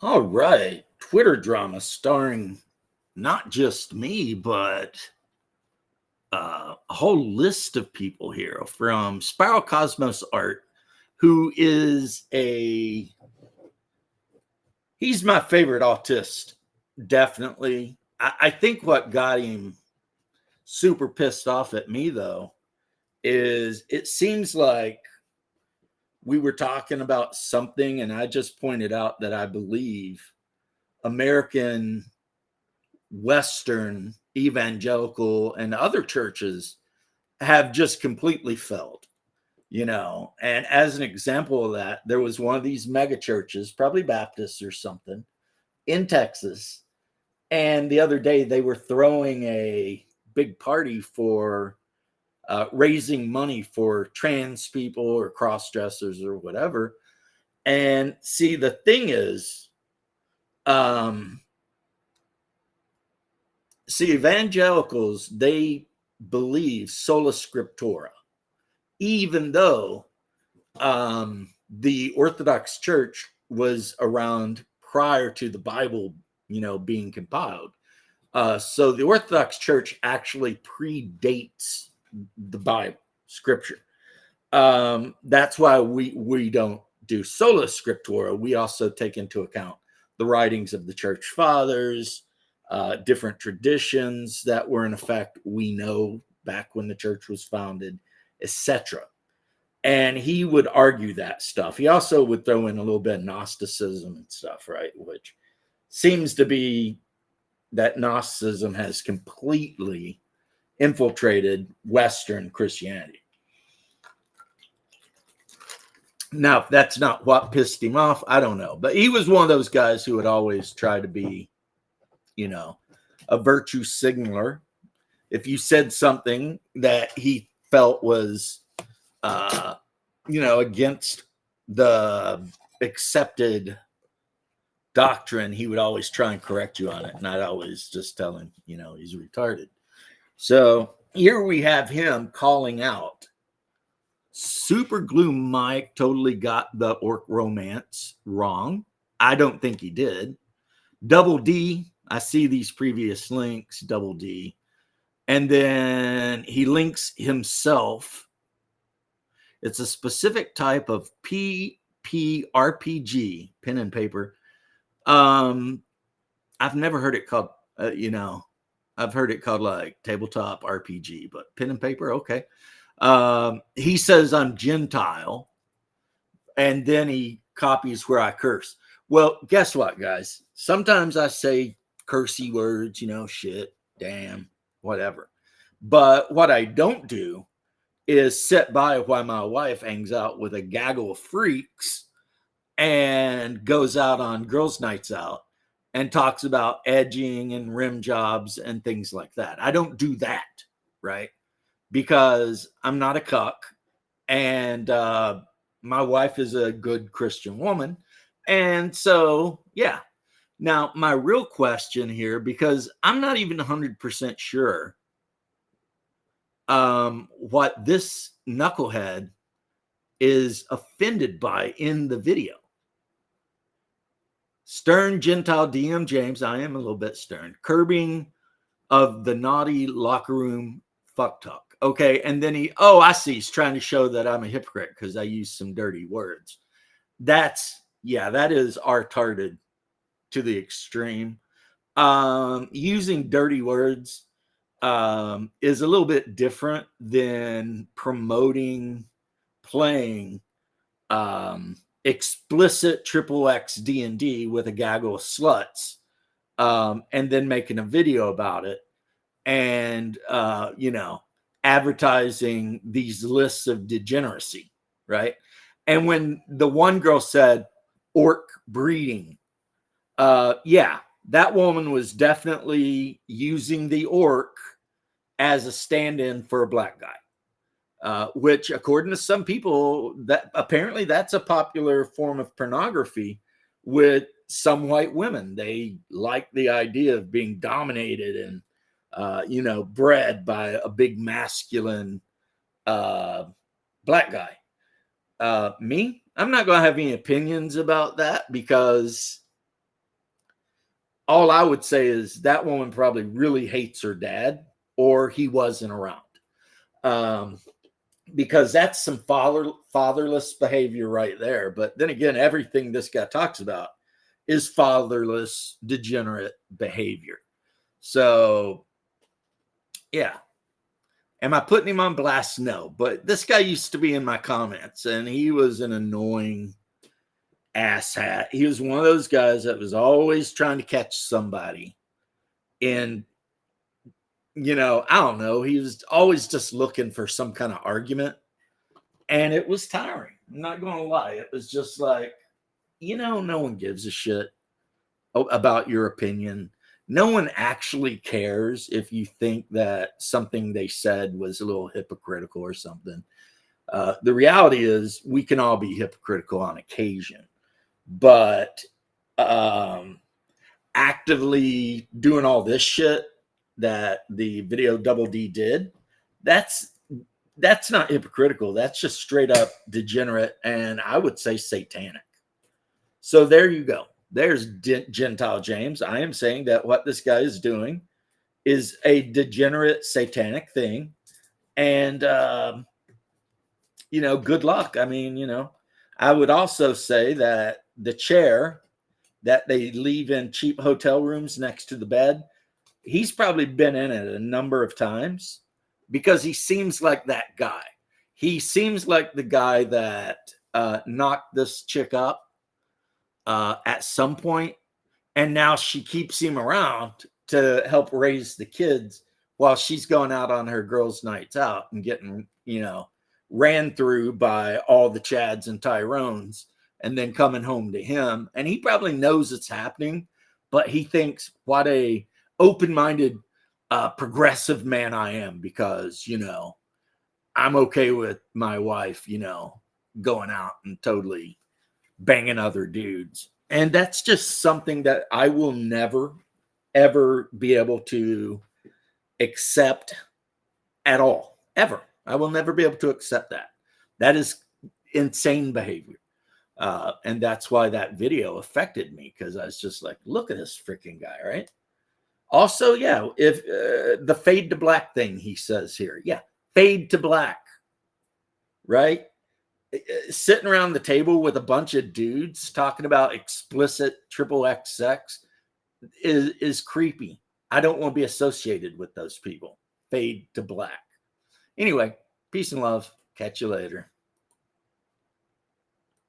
All right. Twitter drama starring not just me, but a whole list of people here from Spiral Cosmos Art, who is he's my favorite autist, definitely. I think what got him super pissed off at me, though, is it seems like we were talking about something, and I just pointed out that I believe American Western evangelical and other churches have just completely failed, you know. And as an example of that, there was one of these mega churches, probably Baptists or something, in Texas. And the other day they were throwing a big party for raising money for trans people or cross dressers or whatever. And see, the thing is, um, see, evangelicals, they believe sola scriptura, even though the Orthodox Church was around prior to the Bible, being compiled. So the Orthodox Church actually predates the Bible, Scripture. That's why we don't do sola scriptura. We also take into account the writings of the church fathers, different traditions that were in effect. We know back when the church was founded, etc. And he would argue that stuff. He also would throw in a little bit of Gnosticism and stuff, right? Which seems to be that Gnosticism has completely infiltrated Western Christianity. Now, if that's not what pissed him off, I don't know. But he was one of those guys who would always try to be, a virtue signaler. If you said something that he felt was, against the accepted doctrine, he would always try and correct you on it. And I'd always just tell him, he's retarded. So here we have him calling out Super Glue Mike totally got the orc romance wrong. I don't think he did. Double D, I see these previous links, Double D. And then he links himself. It's a specific type of PPRPG, pen and paper. I've never heard it called, I've heard it called like tabletop RPG, but pen and paper, okay. He says I'm Gentile, and then he copies where I curse. Well, guess what, guys? Sometimes I say cursey words, shit, damn, whatever. But what I don't do is sit by while my wife hangs out with a gaggle of freaks and goes out on girls' nights out and talks about edging and rim jobs and things like that. I don't do that, right? Because I'm not a cuck, and my wife is a good Christian woman. And so, yeah. Now, my real question here, because I'm not even 100% sure what this knucklehead is offended by in the video. Stern Gentile DM James, I am a little bit stern. Curbing of the naughty locker room fuck talk. Okay, and then I see, he's trying to show that I'm a hypocrite because I use some dirty words. That is retarded to the extreme. Using dirty words is a little bit different than promoting playing explicit triple X D&D with a gaggle of sluts, and then making a video about it and advertising these lists of degeneracy, right? And when the one girl said orc breeding, that woman was definitely using the orc as a stand-in for a black guy, which according to some people, that apparently that's a popular form of pornography with some white women. They like the idea of being dominated and bred by a big masculine black guy. Me, I'm not going to have any opinions about that because all I would say is that woman probably really hates her dad, or he wasn't around. Um, because that's some fatherless behavior right there. But then again, everything this guy talks about is fatherless, degenerate behavior. So, yeah. Am I putting him on blast? No. But this guy used to be in my comments, and he was an annoying asshat. He was one of those guys that was always trying to catch somebody. And, I don't know. He was always just looking for some kind of argument. And it was tiring. I'm not going to lie. It was just like, no one gives a shit about your opinion. No one actually cares if you think that something they said was a little hypocritical or something. The reality is we can all be hypocritical on occasion, but actively doing all this shit that the Video Double D did, that's not hypocritical. That's just straight up degenerate, and I would say satanic. So there you go. There's Gentile James. I am saying that what this guy is doing is a degenerate satanic thing. And, good luck. I mean, I would also say that the chair that they leave in cheap hotel rooms next to the bed, he's probably been in it a number of times because he seems like that guy. He seems like the guy that knocked this chick up at some point, and now she keeps him around to help raise the kids while she's going out on her girls' nights out and getting, ran through by all the Chads and Tyrones and then coming home to him. And he probably knows it's happening, but he thinks what a open-minded, progressive man I am because, I'm okay with my wife, going out and totally banging other dudes. And that's just something that I will never, ever be able to accept at all, ever. I will never be able to accept that. That is insane behavior. And that's why that video affected me, because I was just like, look at this freaking guy, right? Also, yeah, if the fade to black thing he says here, yeah, fade to black, right? Sitting around the table with a bunch of dudes talking about explicit triple X sex is creepy. I don't want to be associated with those people. Fade to black. Anyway, peace and love. Catch you later.